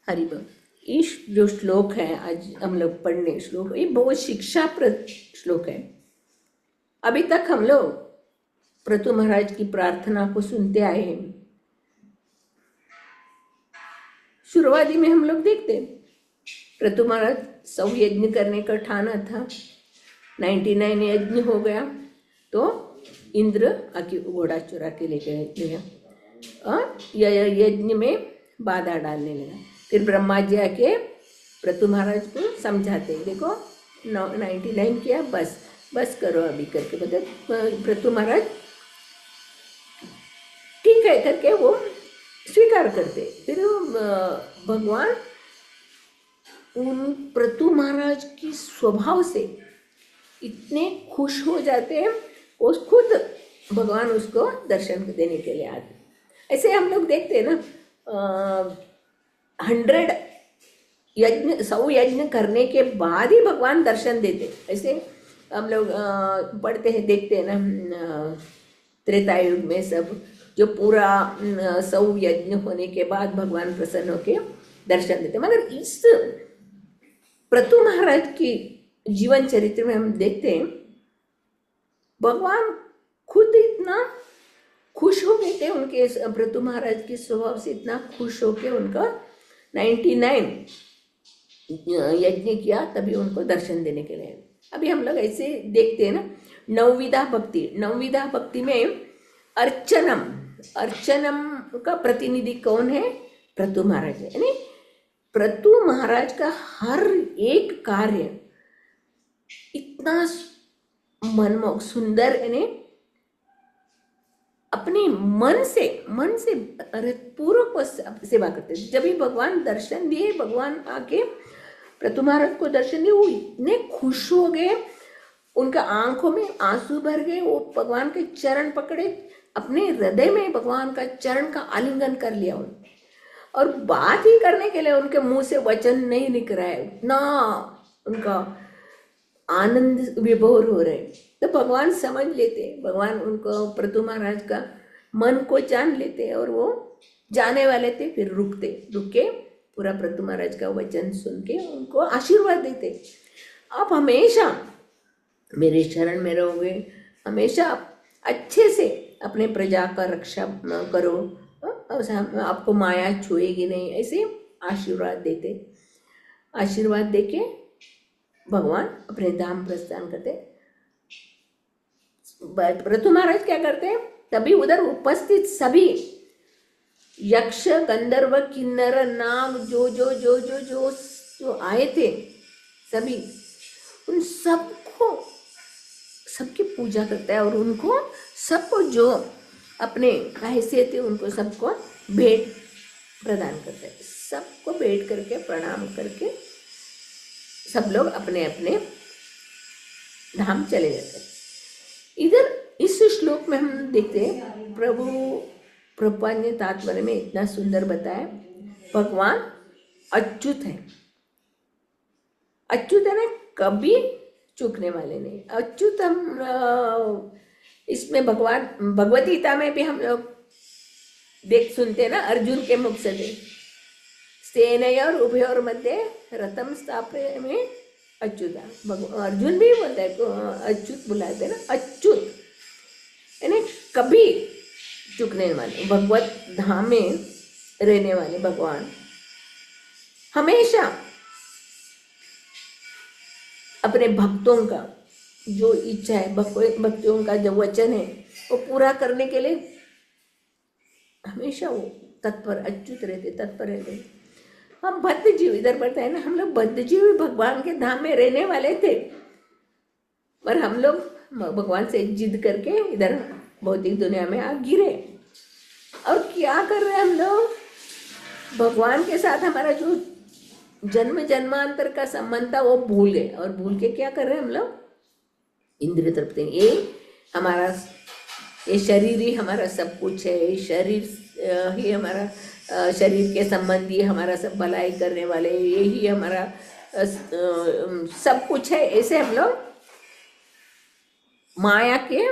हरि बोल। इस जो श्लोक है आज हम लोग पढ़ने श्लोक, ये बहुत शिक्षाप्रद श्लोक है। अभी तक हम लोग प्रतु महाराज की प्रार्थना को सुनते आए हैं। शुरुआती में हम लोग देखते प्रतु महाराज 100 यज्ञ करने का ठाना था, 99 यज्ञ हो गया तो इंद्र आके घोड़ा चुरा के ले गया और यज्ञ में बाधा डालने लगा। फिर ब्रह्मा जी आके प्रतु महाराज को समझाते, देखो 99 किया, बस करो अभी करके बता। प्रतु महाराज ठीक है करके वो स्वीकार करते। फिर भगवान उन प्रतु महाराज की स्वभाव से इतने खुश हो जाते हैं, वो खुद भगवान उसको दर्शन देने के लिए आते। ऐसे हम लोग देखते हैं ना, 100 यज्ञ करने के बाद ही भगवान दर्शन देते। ऐसे हम लोग पढ़ते हैं, देखते हैं ना, त्रेता युग में सब जो पूरा 100 यज्ञ होने के बाद भगवान प्रसन्न होके दर्शन देते। मगर इस प्रतु महाराज की जीवन चरित्र में हम देखते हैं भगवान खुद इतना खुश हो गए थे उनके प्रतु महाराज के स्वभाव से, इतना खुश होके उनका 99 यज्ञ किया तभी उनको दर्शन देने के लिए। अभी हम लोग ऐसे देखते हैं ना, नवविधा भक्ति में अर्चनम का प्रतिनिधि कौन है? प्रतु महाराज है। यानी प्रतु महाराज का हर एक कार्य इतना मनमोहक सुंदर, यानी अपने मन से पूर्वक सेवा करते। जब भी भगवान दर्शन दिए, भगवान आके प्रतु महाराज को दर्शन दिए, वो इतने खुश हो गए, उनका आंखों में आंसू भर गए। वो भगवान के चरण पकड़े, अपने हृदय में भगवान का चरण का आलिंगन कर लिया उन्होंने, और बात ही करने के लिए उनके मुंह से वचन नहीं निकल रहा है, इतना उनका आनंद विभोर हो रहे। तो भगवान समझ लेते, भगवान उनको प्रतु महाराज का मन को जान लेते और वो जाने वाले थे। फिर रुक के पूरा प्रतु महाराज का वचन सुन के उनको आशीर्वाद देते, आप हमेशा मेरे शरण में रहोगे, हमेशा अच्छे से अपने प्रजा का रक्षा करो, आपको माया छुएगी नहीं, ऐसे आशीर्वाद देते। आशीर्वाद देके भगवान अपने धाम प्रस्थान करते। प्रतु महाराज क्या करते? तभी उधर उपस्थित सभी यक्ष, गंधर्व, किन्नर, नाग जो जो जो जो जो जो आए थे, सभी उन सबको सबकी पूजा करता है और उनको सबको जो अपने हैसियत थे उनको सबको भेंट प्रदान करता है। सबको भेंट करके प्रणाम करके सब लोग अपने अपने धाम चले जाते हैं। इधर इस श्लोक में हम देखते हैं प्रभुपाद ने तात्पर्य में इतना सुंदर बताया, भगवान अच्युत है। अच्युत है ना, कभी चूकने वाले नहीं। अच्युत हम इसमें भगवान भगवत गीता में भी हम लोग सुनते हैं ना, अर्जुन के मुख से सेनयोर उभयोर मध्य रथम स्थापय में अच्युता। अर्जुन भी बोलता है, अच्युत बुलाते ना, अच्युत यानी कभी चुकने वाले, भगवत धाम में रहने वाले भगवान हमेशा अपने भक्तों का जो इच्छा है, भक्तों का जो वचन है वो पूरा करने के लिए हमेशा वो तत्पर, अच्युत रहते। हम बद्ध जीव, इधर पढ़ता है ना, हम लोग बद्ध जीव भगवान के धाम में रहने वाले थे, पर हम लोग भगवान से जिद करके इधर भौतिक दुनिया में आ गिरे। और क्या कर रहे हैं हम लोग? भगवान के साथ हमारा जो जन्म जन्मांतर का संबंध था वो भूल गए, और भूल के क्या कर रहे हैं हम लोग? इंद्रिय तृप्ति, ये हमारा, ये शरीर ही हमारा सब कुछ है, ये शरीर ही हमारा, शरीर के संबंधी हमारा सब भलाई करने वाले, यही हमारा सब कुछ है। ऐसे हम लोग माया के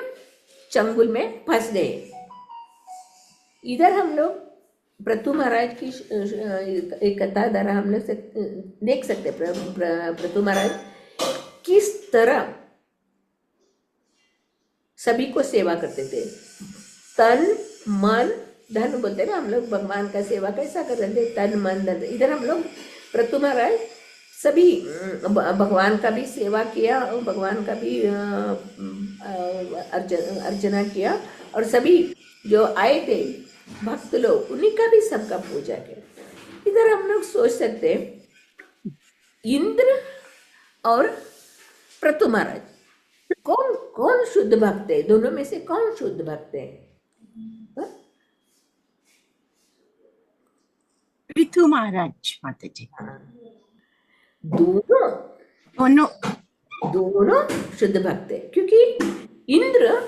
चंगुल में फंस गए। इधर हम लोग प्रथु महाराज की एक कथा द्वारा हम लोग देख सकते हैं प्रथु महाराज किस तरह सभी को सेवा करते थे। तन मन धन बोलते ना हम लोग, भगवान का सेवा कैसा कर रहे थे, तन मन धन। इधर हम लोग प्रथु महाराज सभी भगवान का भी सेवा किया और भगवान का भी अर्चना किया, और सभी जो आए थे भक्त लोग उन्हीं का भी सबका पूजा किया। इधर हम लोग सोच सकते हैं इंद्र और प्रथु महाराज कौन कौन शुद्ध भक्त है, दोनों में से कौन शुद्ध भक्त है? पृथु महाराज माता जी। दोनों दोनों दोनों शुद्ध भक्त है, क्योंकि इंद्र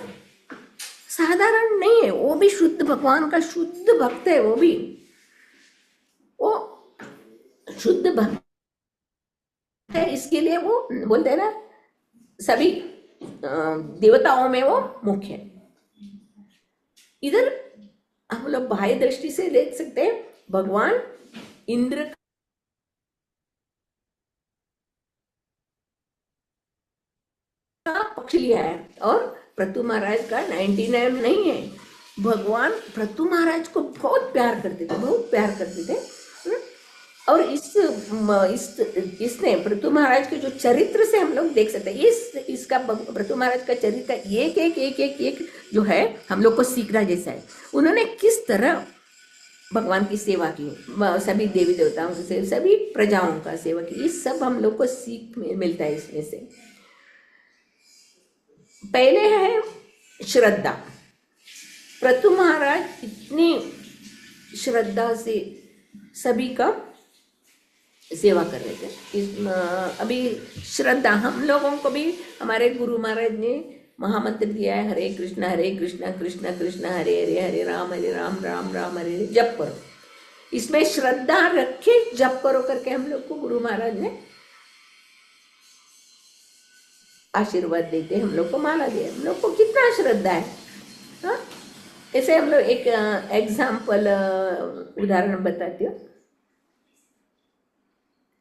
साधारण नहीं है, वो भी शुद्ध भगवान का शुद्ध भक्त है। वो शुद्ध भक्त है, इसके लिए वो बोलते हैं ना सभी देवताओं में वो मुख्य है। इधर हम लोग बाह्य दृष्टि से देख सकते हैं भगवान इंद्र का पक्ष लिया है और प्रथु महाराज का 99 नहीं है। भगवान प्रथु महाराज को बहुत प्यार करते थे, बहुत प्यार करते थे। और इसने प्रथु महाराज के जो चरित्र से हम लोग देख सकते हैं, इसका प्रथु महाराज का चरित्र एक एक एक एक एक जो है हम लोग को सीखना जैसा है। उन्होंने किस तरह भगवान की सेवा की, सभी देवी देवताओं की सेवा, सभी प्रजाओं का सेवा की, ये सब हम लोग को सीख मिलता है इसमें से। पहले है श्रद्धा। प्रथु महाराज इतनी श्रद्धा से सभी का सेवा कर रहे थे। अभी श्रद्धा हम लोगों को भी हमारे गुरु महाराज ने महामंत्र दिया है, हरे कृष्णा कृष्ण कृष्ण हरे हरे, हरे राम राम राम हरे हरे, जप करो। इसमें श्रद्धा रखे जप करो करके हम लोग को गुरु महाराज ने आशीर्वाद देते, हम लोग को माला दिया। हम लोग को कितना श्रद्धा है। हाँ, ऐसे हम लोग एक एग्जाम्पल उदाहरण बताती हूँ।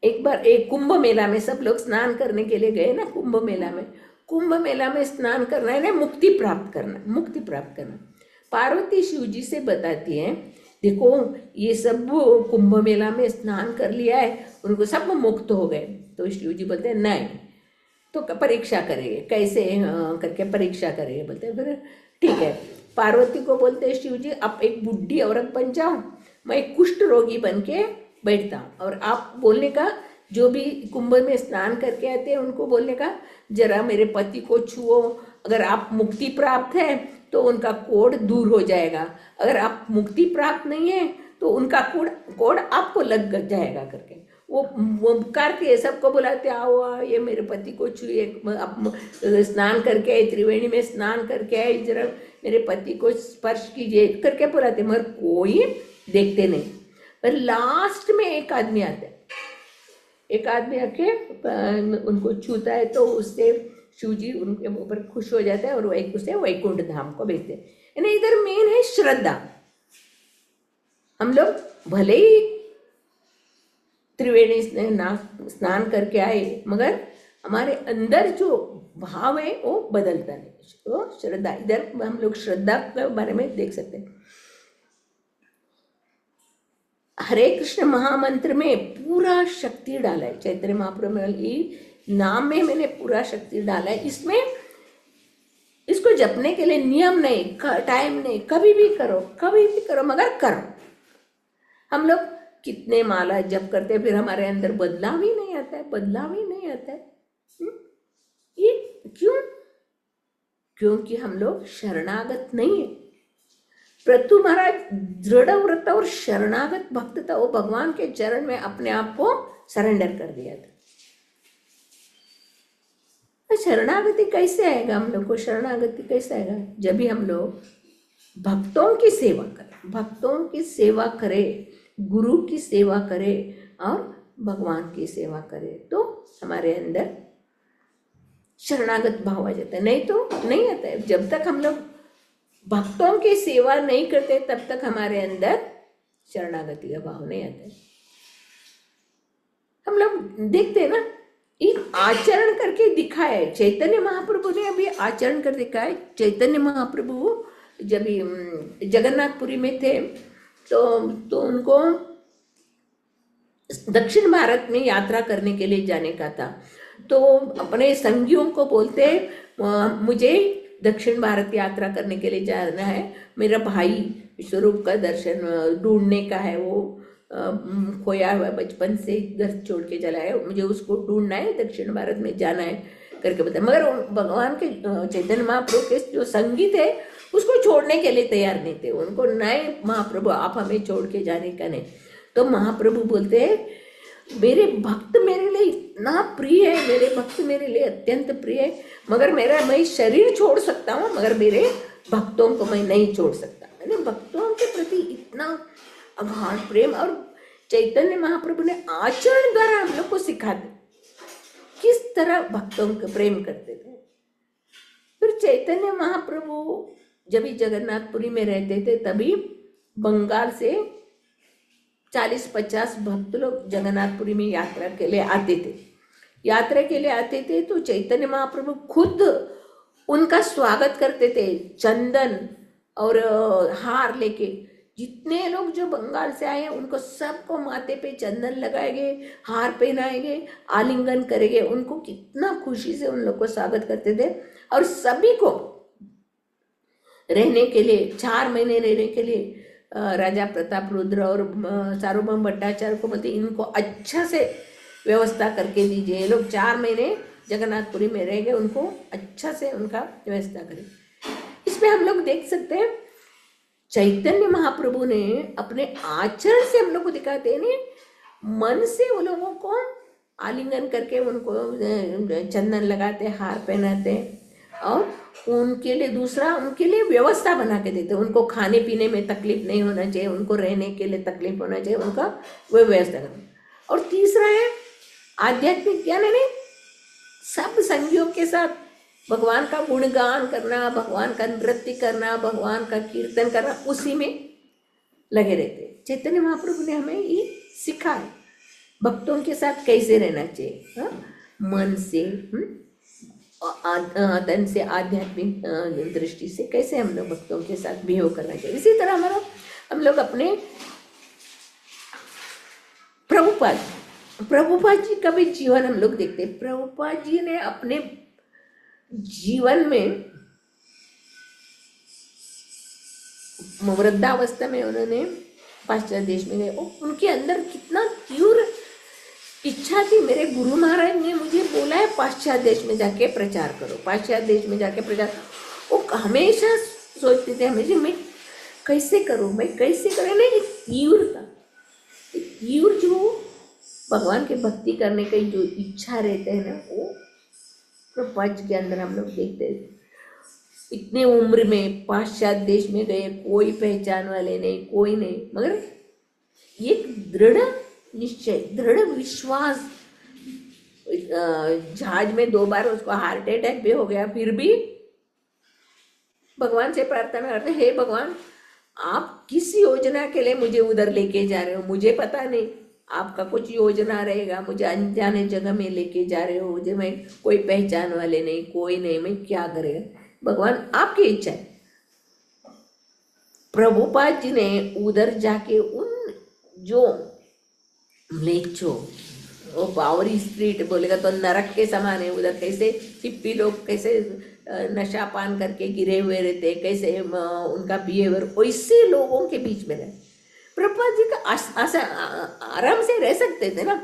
एक बार एक कुंभ मेला में सब लोग स्नान करने के लिए गए ना, कुंभ मेला में स्नान करना है ना, मुक्ति प्राप्त करना। पार्वती शिव जी से बताती है, देखो ये सब कुंभ मेला में स्नान कर लिया है, उनको सब मुक्त हो गए। तो शिव जी बोलते हैं नहीं, तो परीक्षा करेंगे, कैसे करके परीक्षा करेंगे। बोलते हैं फिर ठीक है। पार्वती को बोलते हैं शिव जी, आप एक बुढ़ी औरत बन जाओ, मैं एक कुष्ठ रोगी बन के बैठता हूँ, और आप बोलने का, जो भी कुंभ में स्नान करके आते हैं उनको बोलने का, जरा मेरे पति को छुओ, अगर आप मुक्ति प्राप्त है तो उनका कोढ़ दूर हो जाएगा, अगर आप मुक्ति प्राप्त नहीं है तो उनका कोढ़ आपको लग जाएगा करके वो करके सबको बुलाते, आओ ये मेरे पति को छुए, आप स्नान करके आए, त्रिवेणी में स्नान करके आए, जरा मेरे पति को स्पर्श कीजिए करके बुलाते, मगर कोई देखते नहीं। पर लास्ट में एक आदमी आता है, एक आदमी आके उनको छूता है, तो उससे शिव जी उनके ऊपर खुश हो जाता है और उसे वैकुंठ धाम को भेजते हैं। इधर मेन है श्रद्धा। हम लोग भले ही त्रिवेणी स्नान करके आए, मगर हमारे अंदर जो भाव है वो बदलता नहीं, वो श्रद्धा। इधर हम लोग श्रद्धा के बारे में देख सकते हैं। हरे कृष्ण महामंत्र में पूरा शक्ति डाला है, चैतन्य महाप्रभु में नाम में मैंने पूरा शक्ति डाला है। इसमें इसको जपने के लिए नियम नहीं, टाइम नहीं, कभी भी करो, मगर करो। हम लोग कितने माला जप करते हैं, फिर हमारे अंदर बदलाव ही नहीं आता है। ये क्यों? क्योंकि हम लोग शरणागत नहीं है। प्रथु महाराज दृढ़ व्रत और शरणागत भक्त था, वो भगवान के चरण में अपने आप को सरेंडर कर दिया था। शरणागति कैसे आएगा? हम लोग को शरणागति कैसे आएगा? जब भी हम लोग भक्तों की सेवा करें, गुरु की सेवा करें और भगवान की सेवा करें, तो हमारे अंदर शरणागत भाव आ जाता है। नहीं तो नहीं आता है। जब तक हम लोग भक्तों की सेवा नहीं करते, तब तक हमारे अंदर शरणागति का भाव नहीं आता है। हम लोग देखते हैं ना, एक आचरण करके दिखाए चैतन्य महाप्रभु ने, अभी आचरण कर दिखाए। चैतन्य महाप्रभु जब जगन्नाथपुरी में थे तो उनको दक्षिण भारत में यात्रा करने के लिए जाने का था। तो अपने संगियों को बोलते, मुझे दक्षिण भारत यात्रा करने के लिए जाना है, मेरा भाई विश्वरूप का दर्शन ढूंढने का है, वो खोया हुआ बचपन से घर छोड़ के चला है, मुझे उसको ढूंढना है, दक्षिण भारत में जाना है करके बताया। मगर भगवान के चैतन्य महाप्रभु के जो संगी थे उसको छोड़ने के लिए तैयार नहीं थे। उनको नहीं, महाप्रभु आप हमें छोड़ के जाने का नहीं। तो महाप्रभु बोलते हैं, मेरे भक्त मेरे लिए इतना प्रिय है, मेरे भक्त मेरे लिए अत्यंत प्रिय है, मगर मैं शरीर छोड़ सकता हूँ, मगर मेरे भक्तों को मैं नहीं छोड़ सकता। मैंने भक्तों के प्रति इतना अगाध प्रेम, और चैतन्य महाप्रभु ने आचरण द्वारा हम लोग को सिखा दे किस तरह भक्तों को प्रेम करते थे। फिर चैतन्य महाप्रभु जब जगन्नाथपुरी में रहते थे, तभी बंगाल से 40-50 भक्त लोग जगन्नाथपुरी में यात्रा के लिए आते थे। यात्रा के लिए आते थे तो चैतन्य महाप्रभु खुद उनका स्वागत करते थे, चंदन और हार लेके। जितने लोग जो बंगाल से आए हैं उनको सबको माथे पे चंदन लगाएंगे, हार पहनाएंगे, आलिंगन करेंगे। उनको कितना खुशी से उन लोग को स्वागत करते थे। और सभी को रहने के लिए 4 महीने रहने के लिए राजा प्रताप रुद्र और सार्वभौम भट्टाचार्य को बोलते, इनको अच्छा से व्यवस्था करके दीजिए, ये लोग 4 महीने जगन्नाथपुरी में रहेंगे, उनको अच्छा से उनका व्यवस्था करें। इसमें हम लोग देख सकते हैं चैतन्य महाप्रभु ने अपने आचरण से हम लोग को दिखाते हैं, मन से उन लोगों को आलिंगन करके उनको चंदन लगाते, हार पहनाते, और उनके लिए दूसरा उनके लिए व्यवस्था बना के देते। उनको खाने पीने में तकलीफ नहीं होना चाहिए, उनको रहने के लिए तकलीफ होना चाहिए, उनका वो व्यवस्था करना। और तीसरा है आध्यात्मिक ज्ञान, यानी सब संगियों के साथ भगवान का गुणगान करना, भगवान का नृत्य करना, भगवान का कीर्तन करना, उसी में लगे रहते। चैतन्य महाप्रभु ने हमें ये सिखाया भक्तों के साथ कैसे रहना चाहिए, मन से, तन से, आध्यात्मिक दृष्टि से कैसे हम लोग भक्तों के साथ बिहेव करना चाहिए। इसी तरह हम लोग अपने प्रभुपाद जी का भी जीवन हम लोग देखते हैं। प्रभुपाद जी ने अपने जीवन में वृद्धावस्था में उन्होंने पाश्चात्य देश में गए। उनके अंदर कितना तीव्र इच्छा थी। मेरे गुरु महाराज ने मुझे बोला है पाश्चात्य देश में जाके प्रचार करो, पाश्चात्य देश में जाके प्रचार। वो हमेशा सोचते थे, हमेशा मैं कैसे करूँ, मैं कैसे करूँ। नहीं, एक तीव्र जो भगवान की भक्ति करने की जो इच्छा रहते हैं ना, वो प्रपंच के अंदर हम लोग देखते हैं। इतने उम्र में पाश्चात्य देश में गए, कोई पहचान वाले नहीं, कोई नहीं, मगर एक दृढ़ निश्चय, दृढ़ विश्वास। जहाज में 2 बार उसको हार्ट अटैक भी हो गया, फिर भी भगवान से प्रार्थना करते, हे भगवान, आप किस योजना के लिए मुझे उधर लेके जा रहे हो, मुझे पता नहीं, आपका कुछ योजना रहेगा, मुझे अनजाने जगह में लेके जा रहे हो, मुझे मैं कोई पहचान वाले नहीं, कोई नहीं, मैं क्या करेगा, भगवान आपकी इच्छा है। प्रभुपाद जी ने उधर जाके उन जो म्लेच्छो, वो पावरी स्ट्रीट बोलेगा तो नरक के समान है, उधर कैसे हिप्पी लोग कैसे नशा पान करके गिरे हुए रहते, कैसे उनका बिहेवियर, वैसे लोगों के बीच में रहे। प्रभुपाद जी का आराम से रह सकते थे ना।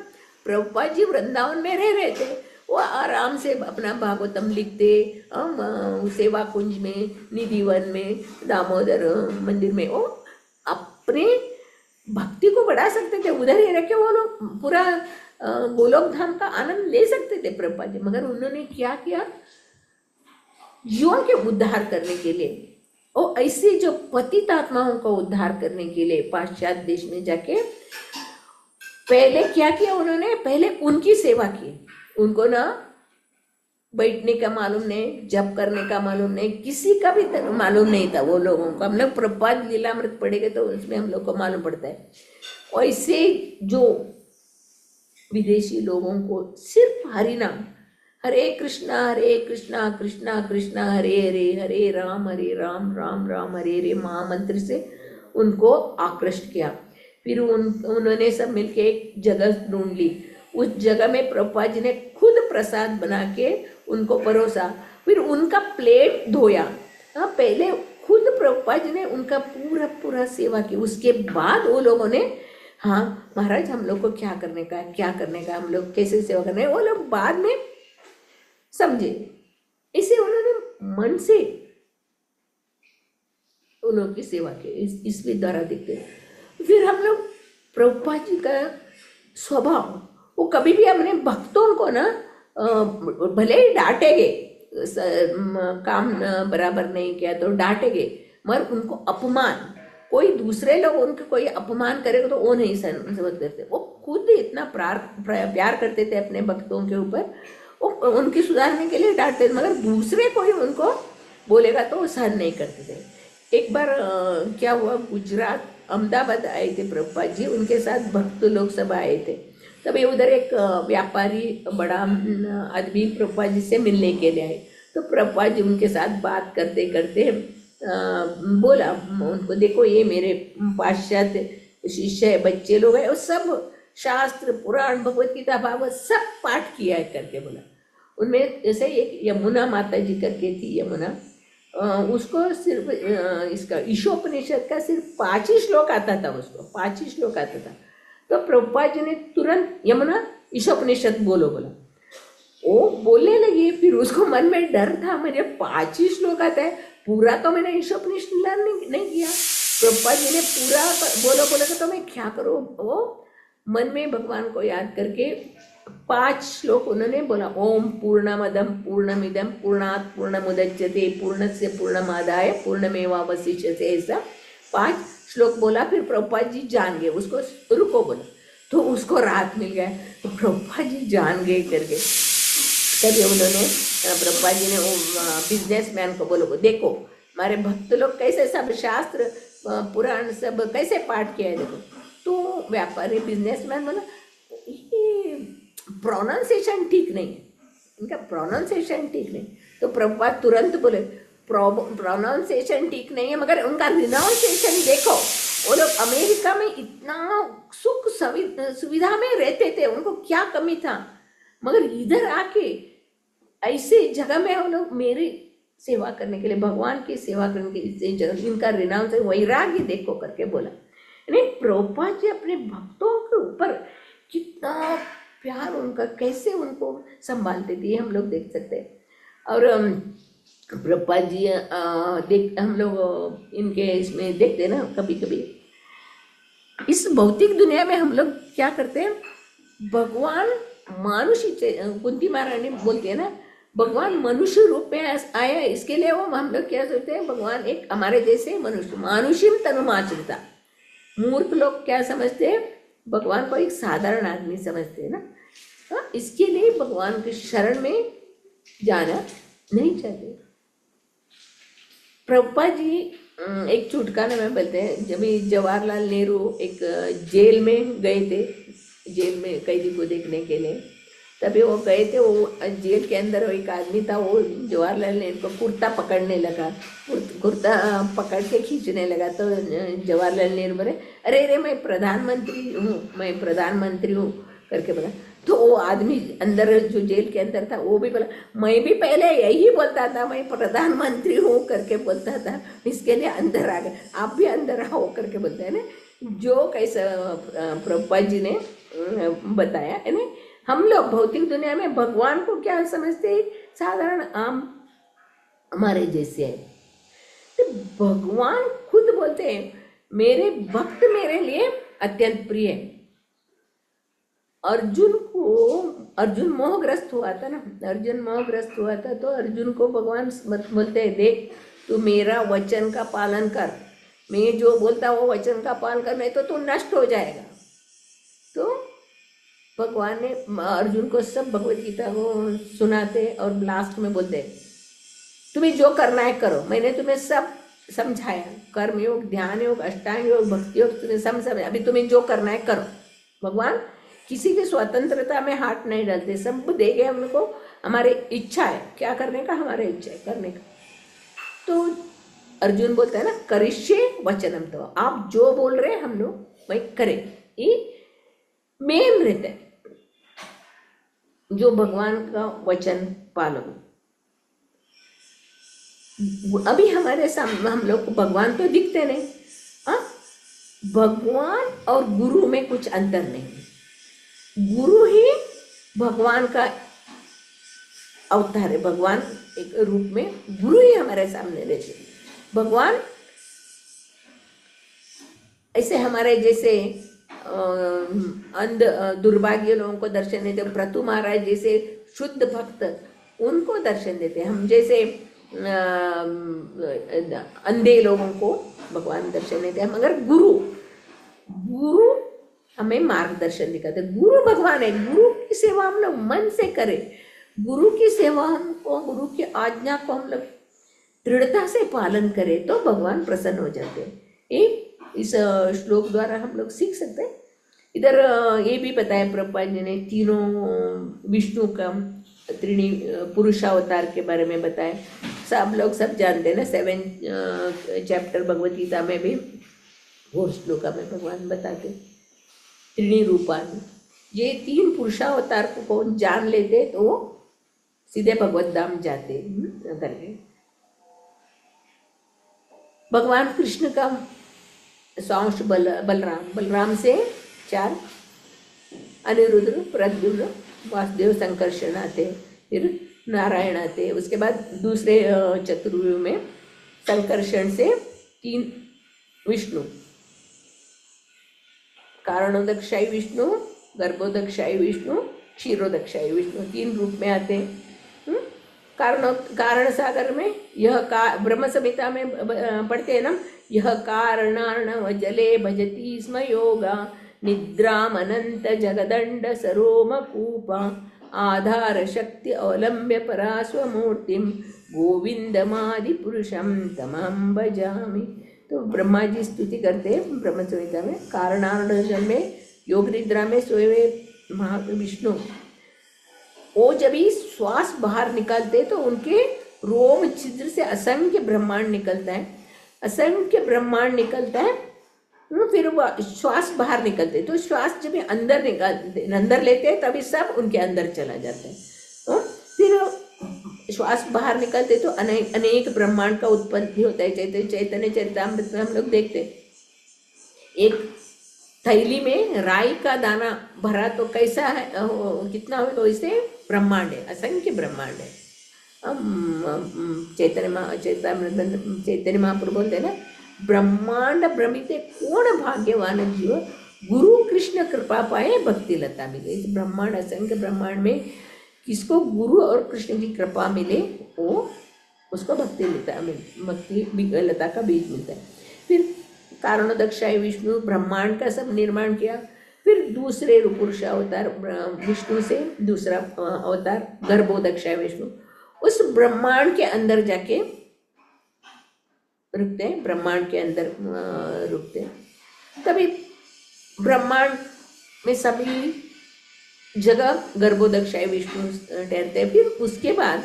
प्रभुपाद जी वृंदावन में रह रहे थे, वो आराम से अपना भागवतम लिखते, सेवा कुंज में, निधिवन में, दामोदर मंदिर में, वो अपने भक्ति को बढ़ा सकते थे। उधर ही रह के वो लोग पूरा गोलोक धाम का आनंद ले सकते थे प्रभुपाद जी। मगर उन्होंने क्या किया, जीवों के उद्धार करने के लिए, और ऐसे जो पतित आत्माओं का उद्धार करने के लिए पाश्चात्य देश में जाके पहले क्या किया उन्होंने, पहले उनकी सेवा की। उनको ना बैठने का मालूम नहीं, जप करने का मालूम नहीं, किसी का भी मालूम नहीं था वो लोगों को। हम लोग प्रभुपाद लीलामृत पढ़ेंगे तो उसमें हम लोग को मालूम पड़ता है। ऐसे जो विदेशी लोगों को सिर्फ हरि नाम, हरे कृष्णा कृष्णा कृष्णा हरे हरे, हरे राम राम राम हरे हरे महामंत्र से उनको आकृष्ट किया। फिर उन्होंने सब मिलके एक जगह ढूंढ ली। उस जगह में प्रभुपाद जी ने खुद प्रसाद बना के उनको परोसा, फिर उनका प्लेट धोया। हाँ, पहले खुद प्रभुपाद जी ने उनका पूरा पूरा सेवा की। उसके बाद वो लोगों ने, हाँ महाराज हम लोग को क्या करने का है, क्या करने का, हम लोग कैसे सेवा करने, वो लोग बाद में समझे। इसे उन्होंने मन से उन की सेवा की, इसके द्वारा दिखते। फिर हम लोग प्रभुपाद जी का स्वभाव, वो कभी भी अपने भक्तों को ना भले ही डांटेंगे, काम बराबर नहीं किया तो डांटेंगे, मगर उनको अपमान, कोई दूसरे लोग उनके कोई अपमान करेगा तो वो नहीं समझ करते। वो खुद इतना प्यार करते थे अपने भक्तों के ऊपर, वो उनकी सुधारने के लिए डांटते थे, मगर दूसरे कोई उनको बोलेगा तो वो सहन नहीं करते थे। एक बार क्या हुआ, गुजरात अहमदाबाद आए थे प्रभुपाद जी, उनके साथ भक्त लोग सब आए थे। तभी उधर एक व्यापारी बड़ा आदमी प्रभुपाद जी से मिलने के लिए आए। तो प्रभुपाद जी उनके साथ बात करते करते बोला उनको, देखो ये मेरे पाश्चात्य शिष्य है, बच्चे लोग हैं, वो सब शास्त्र पुराण भगवत गीता भागवत सब पाठ किया है करके बोला। उनमें जैसे एक यमुना माता जी करके थी, यमुना, उसको सिर्फ इसका ईशोपनिषद का सिर्फ 5 ही श्लोक आता था, उसको 5 ही श्लोक आता था। तो प्रभुपाद जी ने तुरंत यमुना ईशोपनिषद बोलो बोला, वो बोलने लगी। फिर उसको मन में डर था, मुझे 5 ही श्लोक आता है, पूरा तो मैंने ईशोपनिषद नहीं किया। प्रभुपाद जी ने पूरा बोलो बोला तो मैं क्या करूँ। वो मन में भगवान को याद करके 5 श्लोक उन्होंने बोला। ओम पूर्णमदम पूर्णमिदम पूर्णात् पूर्णमुदच्यते पूर्णस्य पूर्णमादाय पूर्णमेवावशिष्यते, ऐसा 5 श्लोक बोला। फिर प्रभुपाद जी जान गए, उसको रुको बोला, तो उसको राहत मिल गया। तो प्रभुपाद जी जान गए करके तभी उन्होंने, प्रभुपाद जी ने वो बिजनेसमैन को बोलो, देखो हमारे भक्त लोग कैसे सब शास्त्र पुराण सब कैसे पाठ किया है देखो। तो व्यापारी बिजनेसमैन बोला, ये प्रोनाउंसिएशन ठीक नहीं है, इनका प्रोनाउंसिएशन ठीक नहीं। तो प्रभुपाद तुरंत बोले, प्रोनाउंसिएशन ठीक नहीं है, मगर उनका रिनाउंसिएशन देखो। वो लोग अमेरिका में इतना सुख सुविधा में रहते थे, उनको क्या कमी था, मगर इधर आके ऐसे जगह में वो लोग मेरी सेवा करने के लिए, भगवान की सेवा करने के लिए, इनका रिनाउंस वैराग्य देखो करके बोला। यानी प्रभुपाद जी अपने भक्तों के ऊपर कितना प्यार उनका, कैसे उनको संभालते थे, हम लोग देख सकते हैं। और प्रभुपाद जी हम लोग इनके इसमें देखते हैं ना, कभी कभी इस भौतिक दुनिया में हम लोग क्या करते हैं, भगवान मानुषी, कुंती महारानी बोलती है ना, भगवान मनुष्य रूप में आया, इसके लिए वो हम लोग क्या सोचते हैं, भगवान एक हमारे जैसे मनुष्य, मानुषिम तनुमाचरिता। मूर्ख लोग क्या समझते हैं, भगवान को एक साधारण आदमी समझते हैं ना। हाँ, इसके लिए भगवान के शरण में जाना नहीं चाहते। प्रभुपाद जी एक चुटकाने में बोलते हैं, जब जवाहरलाल नेहरू एक जेल में गए थे, जेल में कैदी को देखने के लिए, तभी वो गए थे। वो जेल के अंदर एक आदमी था, वो जवाहरलाल नेहरू को कुर्ता पकड़ने लगा, कुर्ता पकड़ के खींचने लगा। तो जवाहरलाल नेहरू बोले, अरे अरे मैं प्रधानमंत्री हूँ करके बोला। तो वो आदमी अंदर जो जेल के अंदर था वो भी बोला, मैं भी पहले यही बोलता था, मैं प्रधानमंत्री हूँ करके बोलता था, इसके लिए अंदर आ गए, आप भी अंदर आओ करके बोलते हैं ना। जो कैसा प्रभुपाद जी ने बताया है ना। हम लोग भौतिक दुनिया में भगवान को क्या समझते हैं, साधारण आम हमारे जैसे है। तो भगवान खुद बोलते हैं, मेरे भक्त मेरे लिए अत्यंत प्रिय है। अर्जुन मोहग्रस्त हुआ था ना, अर्जुन मोहग्रस्त हुआ था, तो अर्जुन को भगवान बोलते हैं, देख तू मेरा वचन का पालन कर, मैं जो बोलता वो वचन का पालन कर, नहीं तो तू नष्ट हो जाएगा। तो भगवान ने अर्जुन को सब भगवत गीता को सुनाते और लास्ट में बोलते तुम्हें जो करना है करो, मैंने तुम्हें सब समझाया, कर्म योग, ध्यान योग, अष्टांग योग, भक्ति योग, तुम्हें समझ, अभी तुम्हें जो करना है करो। भगवान किसी की स्वतंत्रता में हाथ नहीं डालते, सब देंगे हमको, हमारी इच्छा है क्या करने का, हमारी इच्छा है करने का। तो अर्जुन बोलता है ना, करिष्ये वचनम, तो आप जो बोल रहे हैं हम लोग वही करें, ये मेन रहता है, जो भगवान का वचन पालन। अभी हमारे सामने हम लोग को भगवान तो दिखते नहीं, हाँ, भगवान और गुरु में कुछ अंतर नहीं, गुरु ही भगवान का अवतार है, भगवान एक रूप में गुरु ही हमारे सामने रहते। भगवान ऐसे हमारे जैसे अंध दुर्भाग्य लोगों को दर्शन देते, प्रतु महाराज जैसे शुद्ध भक्त उनको दर्शन देते, हम जैसे अंधे लोगों को भगवान दर्शन देते हैं। मगर गुरु हमें मार्गदर्शन दिखाते, गुरु भगवान है, गुरु की सेवा हम लोग मन से करें, गुरु की सेवा हमको, गुरु की आज्ञा को हम लोग दृढ़ता से पालन करें तो भगवान प्रसन्न हो जाते हैं। इस श्लोक द्वारा हम लोग सीख सकते हैं। इधर ये भी बताया प्रभुपाद जी ने, तीनों विष्णु का त्रिणी पुरुषावतार के बारे में बताया, सब लोग सब जानते हैं ना। 7 चैप्टर भगवत गीता में भी वो श्लोका में भगवान बताते त्रिणी रूपान, ये 3 पुरुषावतार को कौन जान लेते तो वो सीधे भगवत धाम जाते करके। भगवान कृष्ण का सांश बलराम से 4 अनिरुद्ध, प्रद्युम्न, वासुदेव, संकर्षण आते, फिर नारायण आते, उसके बाद दूसरे चतुर्युग में संकर्षण से 3 विष्णु, कारणोदकशायी विष्णु, गर्भोदकशायी विष्णु, क्षीरोदकशायी विष्णु, 3 रूप में आते हैं। कारण सागर में यह का ब्रह्म संहिता में पढ़ते हैं ना, यह कारणार्णव जले भजति स्म योगा, निद्राम अनंत जगदंड सरोमकूपा, आधार शक्ति अवलंब्य परास्वमूर्तिम, गोविंदमादि पुरुषम तमहं भजामि। तो ब्रह्मा जी स्तुति करते हैं ब्रह्म संहिता में, कारणार्णव में योग निद्रा में सोए हुए महाविष्णु, वो जब ही श्वास बाहर निकालते तो उनके रोम छिद्र से असंख्य ब्रह्मांड निकलता है, असंख्य ब्रह्मांड निकलता है। फिर वो श्वास बाहर निकलते तो श्वास जब अंदर निकालते, अंदर लेते हैं तभी सब उनके अंदर चला जाता है। फिर श्वास बाहर निकलते तो अनेक ब्रह्मांड का उत्पत्ति होता है। चैतन्य चरितामृत में हम लोग देखते, एक थैली में राई का दाना भरा तो कैसा है, कितना हो, तो इसे ब्रह्मांड है, असंख्य ब्रह्मांड है। चैतन्य महाप्रभु बोलते हैं ना, ब्रह्मांड भ्रमिते कोण भाग्यवान जीव, गुरु कृष्ण कृपा पाए भक्ति लता मिले। इस ब्रह्मांड, असंख्य ब्रह्मांड में किसको गुरु और कृष्ण की कृपा मिले वो उसको भक्ति लता का बीज मिलता है। फिर कारणोदकशायी विष्णु ब्रह्मांड का सब निर्माण किया। फिर दूसरे पुरुषावतार विष्णु से दूसरा अवतार गर्भोदकशायी विष्णु, उस ब्रह्मांड के अंदर जाके रुकते हैं, ब्रह्मांड के अंदर रुकते हैं। तभी ब्रह्मांड में सभी जगह गर्भोदकशायी विष्णु ठहरते हैं। फिर उसके बाद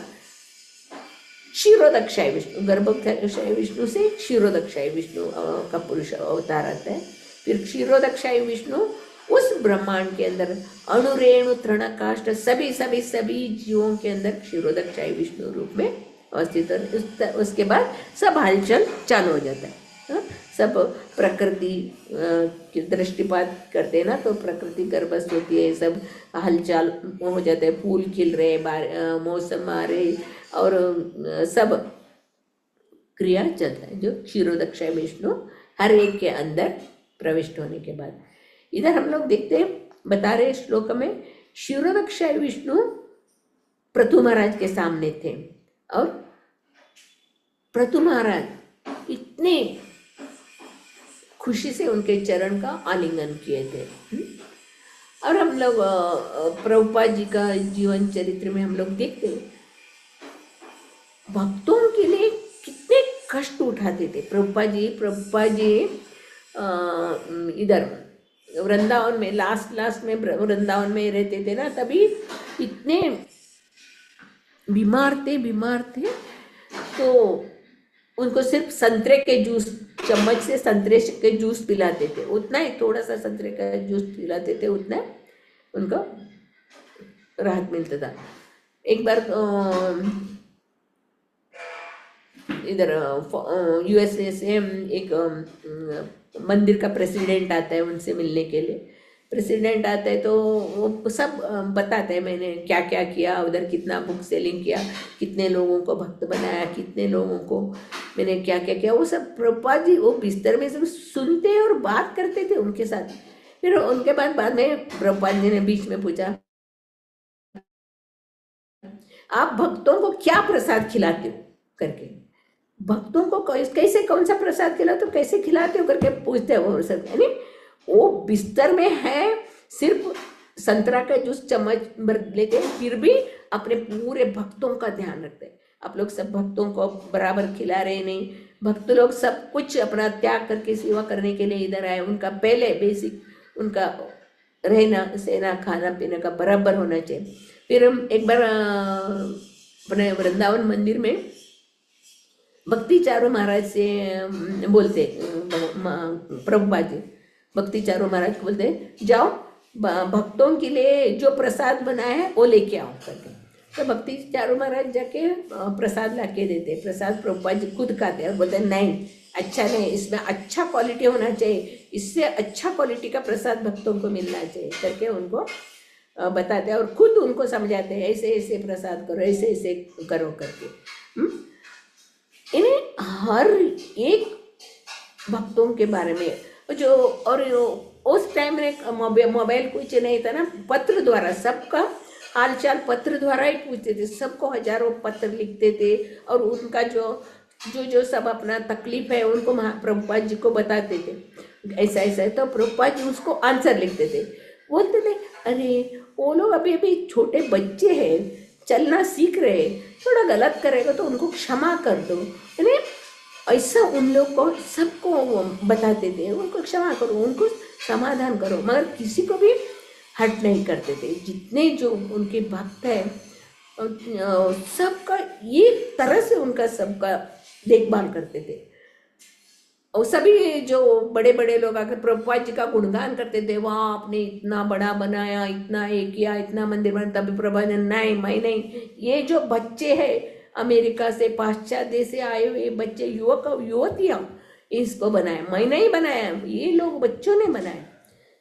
क्षीरोदकशायी विष्णु, गर्भोदकशायी विष्णु से क्षीरोदकशायी विष्णु का पुरुष अवतार आता है। फिर क्षीरोदकशायी विष्णु उस ब्रह्मांड के अंदर अणुरेणु तृणकाष्ठ सभी सभी सभी जीवों के अंदर क्षीरोदकशायी विष्णु रूप में अवस्थित है। उसके बाद सब हलचल चालू हो जाता है। सब प्रकृति की दृष्टिपात करते हैं ना, तो प्रकृति गर्भस्थ होती है, सब हलचल हो जाते हैं, फूल खिल रहे, मौसम आ रहे और सब क्रिया चलता है। जो क्षीरोदकशायी विष्णु हर एक के अंदर प्रविष्ट होने के बाद, इधर हम लोग देखते हैं, बता रहे श्लोक में, क्षीरोदकशायी विष्णु प्रतु महाराज के सामने थे और प्रतु महाराज इतने खुशी से उनके चरण का आलिंगन किए थे। और हम लोग प्रभुपाद जी का जीवन चरित्र में हम लोग देखते हैं भक्तों के लिए कितने कष्ट उठाते थे प्रभुपाद जी इधर वृंदावन में लास्ट में वृंदावन में रहते थे ना, तभी इतने बीमार थे तो उनको सिर्फ संतरे के जूस, चम्मच से संतरे के जूस पिलाते थे, उतना ही, थोड़ा सा संतरे का जूस पिलाते थे, उतना उनको राहत मिलता था। एक बार इधर यूएसए से एक मंदिर का प्रेसिडेंट आता है उनसे मिलने के लिए। प्रेसिडेंट आता है तो वो सब बताते हैं मैंने क्या क्या किया उधर, कितना बुक सेलिंग किया, कितने लोगों को भक्त बनाया, कितने लोगों को मैंने क्या क्या किया, वो सब प्रभुपाद जी वो बिस्तर में सब सुनते और बात करते थे उनके साथ। फिर उनके बाद में प्रभुपाद जी ने बीच में पूछा, आप भक्तों को क्या प्रसाद खिलाते हो करके, भक्तों को कैसे कौन सा प्रसाद खिलाते हो, कैसे खिलाते हो करके पूछते हो सब। यानी वो बिस्तर में है, सिर्फ संतरा का जूस चम्मच भर लेते हैं, फिर भी अपने पूरे भक्तों का ध्यान रखते हैं। आप लोग सब भक्तों को बराबर खिला रहे नहीं, भक्त लोग सब कुछ अपना त्याग करके सेवा करने के लिए इधर आए, उनका पहले बेसिक उनका रहना सहना खाना पीना का बराबर होना चाहिए। फिर हम एक बार अपने वृंदावन मंदिर में भक्ति चारू महाराज से बोलते, प्रभुपाद जी भक्ति चारू महाराज को बोलते जाओ भक्तों के लिए जो प्रसाद बनाया है वो लेके आओ करके। तो भक्ति चारू महाराज जाके प्रसाद ला के देते, प्रसाद प्रभुपाद जी खुद खाते हैं और बोलते नहीं अच्छा नहीं, इसमें अच्छा क्वालिटी होना चाहिए, इससे अच्छा क्वालिटी का प्रसाद भक्तों को मिलना चाहिए करके उनको बताते हैं और खुद उनको समझाते हैं ऐसे ऐसे प्रसाद करो, ऐसे ऐसे करो करके। इन्हें हर एक भक्तों के बारे में जो, और उस टाइम में मोबाइल कुछ नहीं था ना, पत्र द्वारा सबका हालचाल पत्र द्वारा ही पूछते थे, सबको हजारों पत्र लिखते थे और उनका जो सब अपना तकलीफ है उनको प्रभुपाद जी को बताते थे, ऐसा ऐसा है। तो प्रभुपाद जी उसको आंसर लिखते थे, बोलते थे अरे वो लोग अभी अभी छोटे बच्चे हैं, चलना सीख रहे, थोड़ा गलत करेगा तो उनको क्षमा कर दो, यानी ऐसा उन लोग को सबको बताते थे, उनको क्षमा करो, उनको समाधान करो, मगर किसी को भी हर्ट नहीं करते थे। जितने जो उनके भक्त हैं सबका ये तरह से उनका सबका देखभाल करते थे। और सभी जो बड़े बड़े लोग आकर प्रभुपाद जी का गुणगान करते थे, वाह आपने इतना बड़ा बनाया, इतना ये किया, इतना मंदिर बनाया, तभी प्रभुपाद जी नहीं मैं नहीं, ये जो बच्चे हैं अमेरिका से पाश्चात्य देश से आए हुए बच्चे युवक युवतियाँ इसको बनाया, मैं नहीं बनाया, ये लोग बच्चों ने बनाया।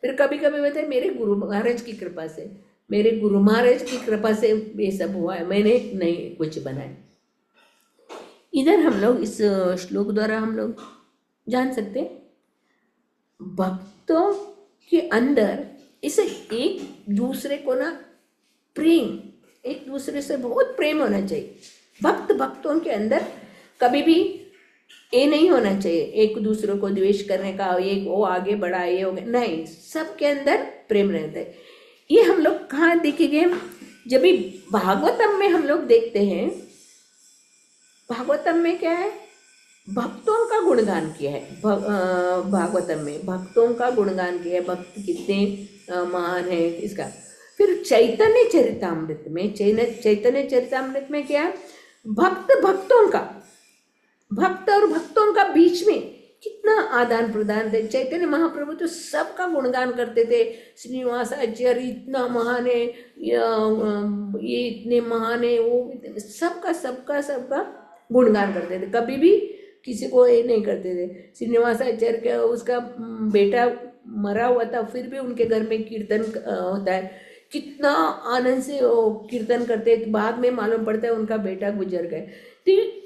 फिर कभी कभी बताए मेरे गुरु महाराज की कृपा से, मेरे गुरु महाराज की कृपा से ये सब हुआ है, मैंने नहीं कुछ बनाया। इधर हम लोग इस श्लोक द्वारा हम लोग जान सकते भक्तों के अंदर इसे एक दूसरे को ना प्रेम, एक दूसरे से बहुत प्रेम होना चाहिए। भक्तों के अंदर कभी भी ये नहीं होना चाहिए एक दूसरे को द्वेष करने का, एक वो आगे बढ़ा ये हो गया, नहीं, सबके अंदर प्रेम रहता है। ये हम लोग कहाँ देखेंगे, जब भी भागवतम में हम लोग देखते हैं, भागवतम में क्या है, भक्तों का गुणगान किया है, भागवतम में भक्तों का गुणगान किया है, भक्त कितने महान है इसका। फिर चैतन्य चरितामृत में, चैतन्य चरितामृत में क्या है, भक्तों का, भक्त और भक्तों का बीच में कितना आदान प्रदान थे। चैतन्य महाप्रभु तो सबका गुणगान करते थे, श्रीनिवास आचार्य इतना महान है, ये इतने महान है, वो सबका गुणगान करते थे, कभी भी किसी को ये नहीं करते थे। श्रीनिवास आचार्य का उसका बेटा मरा हुआ था, फिर भी उनके घर में कीर्तन होता है, कितना आनंद से कीर्तन करते, बाद में मालूम पड़ता है उनका बेटा गुजर गए। तो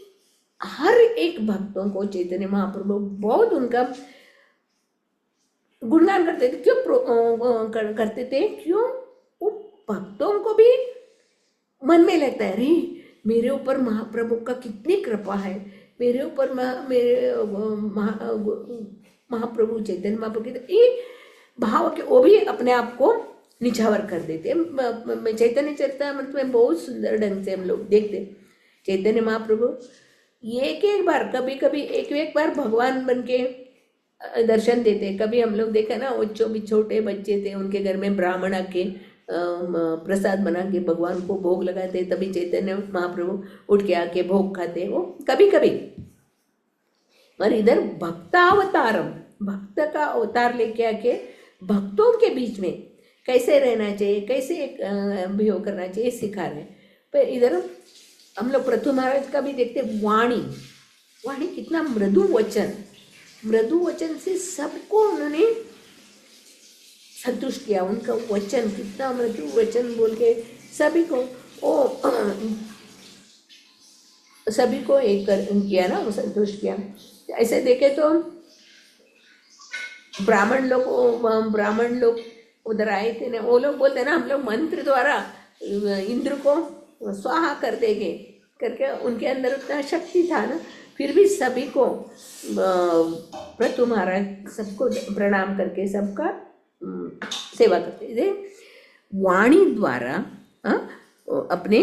हर एक भक्तों को चैतन्य महाप्रभु बहुत उनका गुणगान करते थे। क्यों करते थे, क्यों, वो भक्तों को भी मन में लगता है अरे मेरे ऊपर महाप्रभु का कितनी कृपा है, मेरे ऊपर मेरे महाप्रभु चैतन्य महाप्रभु के ये भाव के वो भी अपने आप को निछावर कर देते हैं। चैतन्य चरितामृत में बहुत सुंदर ढंग से हम लोग देखते हैं। चैतन्य महाप्रभु एक एक बार, कभी कभी एक एक बार भगवान बन के दर्शन देते। कभी हम लोग देखा ना, वो छोटे बच्चे थे, उनके घर में ब्राह्मण आके प्रसाद बना के भगवान को भोग लगाते, तभी चैतन्य महाप्रभु उठ के आके भोग खाते, वो कभी कभी। और इधर भक्तावतारम, भक्त का अवतार लेके आके भक्तों के बीच में कैसे रहना चाहिए, कैसे बिहेव करना चाहिए सिखा रहे हैं। पर इधर हम लोग पृथु महाराज का भी देखते, वाणी, वाणी कितना मृदु वचन, मृदु वचन से सबको उन्होंने संतुष्ट किया। उनका वचन कितना मृदु वचन बोल के सभी को सभी को एक कर किया ना, वो संतुष्ट किया। ऐसे देखे तो ब्राह्मण लोग उधर आए थे ना, वो लोग बोलते ना हम लोग मंत्र द्वारा इंद्र को स्वाहा कर देंगे करके, उनके अंदर उतना शक्ति था ना, फिर भी सभी को पृथु महाराज सबको प्रणाम करके सबका सेवा करते थे। वाणी द्वारा, अपने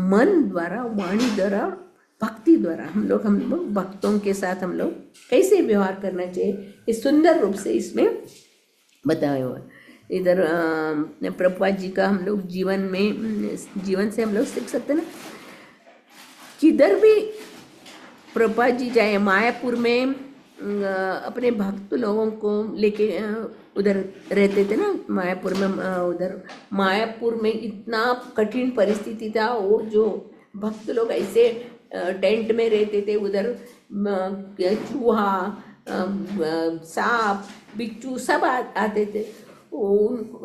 मन द्वारा, वाणी द्वारा, भक्ति द्वारा हम लोग भक्तों के साथ हम लोग कैसे व्यवहार करना चाहिए, इस सुंदर रूप से इसमें बताया हुआ। इधर प्रभुपाद जी का हम लोग जीवन से हम लोग सीख सकते ना, किधर भी प्रभुपाद जी जाए, मायापुर में अपने भक्त लोगों को लेके उधर रहते थे ना, मायापुर में। उधर मायापुर में इतना कठिन परिस्थिति था, वो जो भक्त लोग ऐसे टेंट में रहते थे, उधर चूहा, सांप, बिच्छू सब आते थे।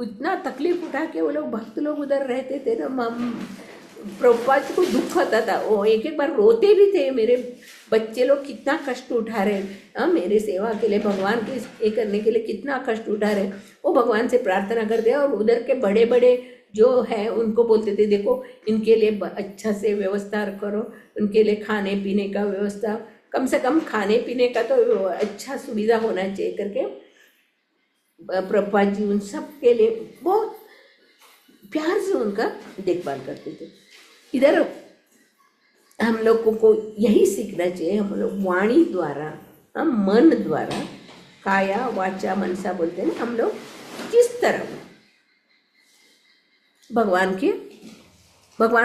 इतना तकलीफ उठा के वो लोग भक्त लोग उधर रहते थे ना, प्रभुपाद को दुख होता था। वो एक एक बार रोते भी थे, मेरे बच्चे लोग कितना कष्ट उठा रहे, मेरे सेवा के लिए, भगवान के ये करने के लिए कितना कष्ट उठा रहे। वो भगवान से प्रार्थना करते, और उधर के बड़े बड़े जो है उनको बोलते थे, देखो इनके लिए अच्छा से व्यवस्था करो, उनके लिए खाने पीने का व्यवस्था, कम से कम खाने पीने का तो अच्छा सुविधा होना चाहिए करके प्रभुपाद जी उन सब के लिए बहुत प्यार से उनका देखभाल करते थे। इधर हम लोगों को यही सीखना चाहिए, हम लोग वाणी द्वारा, हम मन द्वारा, काया वाचा मनसा बोलते हैं, हम लोग किस तरह भगवान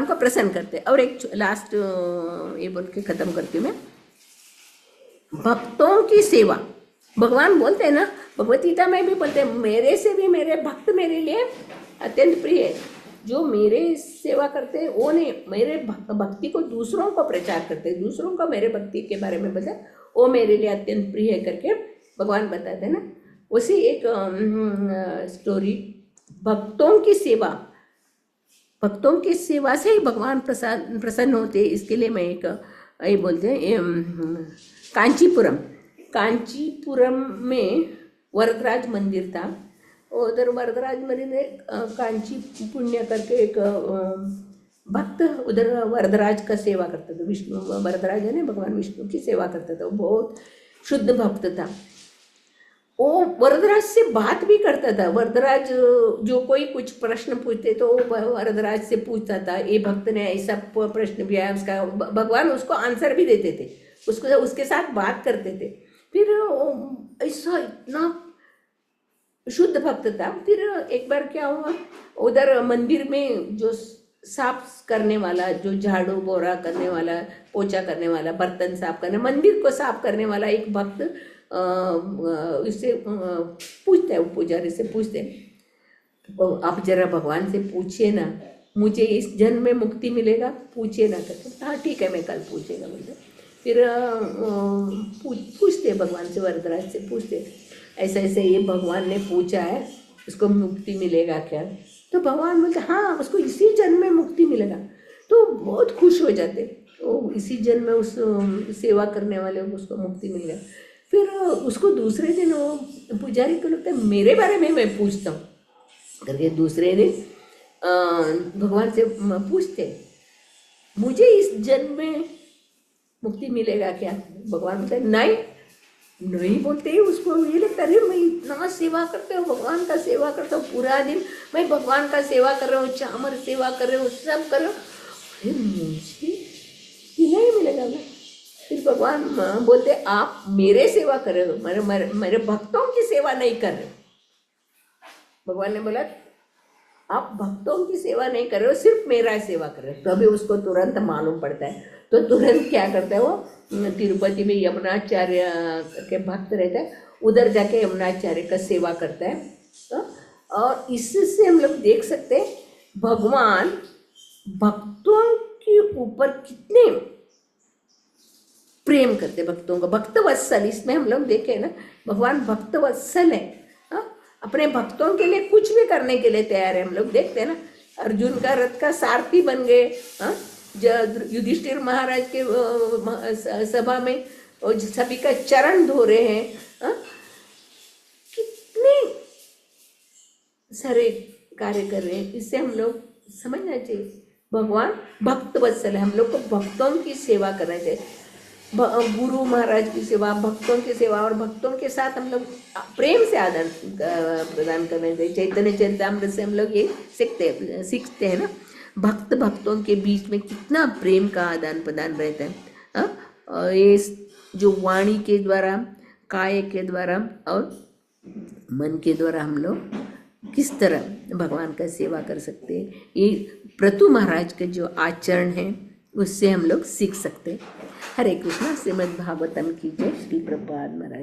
को प्रसन्न करते हैं। और एक लास्ट ये बोल के ख़त्म करती हूँ मैं, भक्तों की सेवा। भगवान बोलते हैं ना, भगवत गीता में भी बोलते हैं, मेरे से भी मेरे भक्त मेरे लिए अत्यंत प्रिय है। जो मेरे सेवा करते हैं वो नहीं, मेरे भक्ति को दूसरों को प्रचार करते हैं, दूसरों को मेरे भक्ति के बारे में बताए, वो मेरे लिए अत्यंत प्रिय है करके भगवान बताते हैं ना। उसी एक स्टोरी, भक्तों की सेवा से ही भगवान प्रसन्न होते हैं। इसके लिए मैं एक ये बोलते हैं, कांचीपुरम में वरदराज मंदिर था। उधर वरदराज मंदिर में कांची पुण्य करके एक भक्त उधर वरदराज का सेवा करता था। विष्णु वरदराज है ना, भगवान विष्णु की सेवा करता था। वो बहुत शुद्ध भक्त था। वो वरदराज से बात भी करता था। वरदराज जो कोई कुछ प्रश्न पूछते तो वरदराज से पूछता था, ये भक्त ने ऐसा प्रश्न भी आया, उसका भगवान उसको आंसर भी देते थे, उसके साथ बात करते थे। फिर ऐसा इतना शुद्ध भक्त था। फिर एक बार क्या हुआ, उधर मंदिर में जो साफ करने वाला, जो झाड़ू बोरा करने वाला, पोछा करने वाला, बर्तन साफ करने, मंदिर को साफ करने वाला एक भक्त इससे पूछता है, वो पुजारी से पूछते हैं, आप जरा भगवान से पूछिए ना, मुझे इस जन्म में मुक्ति मिलेगा, पूछिए ना करते। हाँ ठीक है, मैं कल पूछेगा बोलते। फिर पूछते भगवान से, वरदराज से पूछते, ऐसा ऐसे ये भगवान ने पूछा है, उसको मुक्ति मिलेगा क्या? तो भगवान बोलते हाँ, उसको इसी जन्म में मुक्ति मिलेगा। तो बहुत खुश हो जाते, तो इसी जन्म में उस सेवा करने वाले को उसको मुक्ति मिल गया। फिर उसको दूसरे दिन वो पुजारी को लगता है मेरे बारे में मैं पूछता हूँ करके दूसरे दिन भगवान से पूछते, मुझे इस जन्म में मुक्ति मिलेगा क्या? भगवान बोलते नहीं, नहीं बोलते ही उसको ये लगता अरे मैं इतना सेवा करते हो, भगवान का सेवा करता हूँ पूरा दिन, मैं भगवान का सेवा कर रहा हूँ, चामर सेवा कर रहा हूँ, सब कर रहा हूँ, अरे मुझे ये नहीं मिलेगा ना। फिर भगवान बोलते आप मेरे सेवा कर रहे हो, मेरे भक्तों की सेवा नहीं कर रहे हो। भगवान ने बोला आप भक्तों की सेवा नहीं कर रहे हो, सिर्फ मेरा सेवा कर रहे हो। तो अभी उसको तुरंत मालूम पड़ता है, तो तुरंत क्या करता है वो, तिरुपति में यमुनाचार्य के भक्त रहता है, उधर जाके यमुनाचार्य का सेवा करता है। और इससे हम लोग देख सकते हैं भगवान भक्तों के ऊपर कितने प्रेम करते, भक्तों का भक्त वत्सल। इसमें हम लोग देखें ना, भगवान भक्त वत्सल है, अपने भक्तों के लिए कुछ भी करने के लिए तैयार है। हम लोग देखते हैं ना, अर्जुन का रथ का सारथी बन गए, युधिष्ठिर महाराज के सभा में सभी का चरण धो रहे हैं, कितने सारे कार्य कर रहे हैं। इससे हम लोग समझना चाहिए भगवान भक्त वत्सल है, हम लोग को भक्तों की सेवा करना चाहिए। गुरु महाराज की सेवा, भक्तों की सेवा, और भक्तों के साथ हम लोग प्रेम से आदान प्रदान करना चाहिए। चैतन्य चरितामृत से हम लोग ये सीखते हैं ना, भक्त भक्तों के बीच में कितना प्रेम का आदान प्रदान रहता है। और ये जो वाणी के द्वारा, काय के द्वारा और मन के द्वारा हम लोग किस तरह भगवान का सेवा कर सकते हैं, ये प्रतु महाराज के जो आचरण है उससे हम लोग सीख सकते हैं। हरे कृष्णा। श्रीमद् भागवतम की जय। श्री प्रभुपाद महाराज।